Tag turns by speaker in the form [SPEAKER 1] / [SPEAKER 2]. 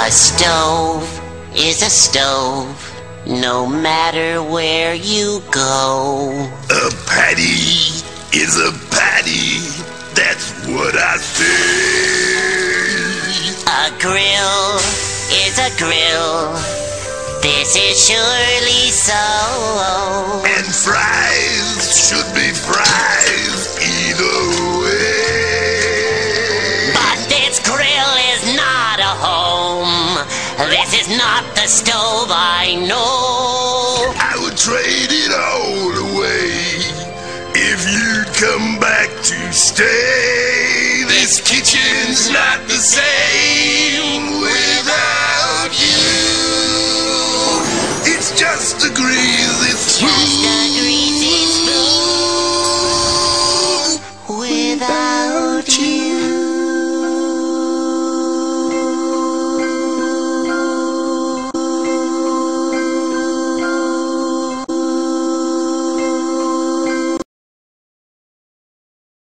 [SPEAKER 1] A stove is a stove, no matter where you go.
[SPEAKER 2] A patty is a patty, that's what I say.
[SPEAKER 1] A grill is a grill, this is surely so.
[SPEAKER 2] And fries should be fries either way.
[SPEAKER 1] But this grill is not a home, this is not the stove I know.
[SPEAKER 2] I would trade it all away if you'd come back to stay. This kitchen's not the same without you. It's just a greasy spoon.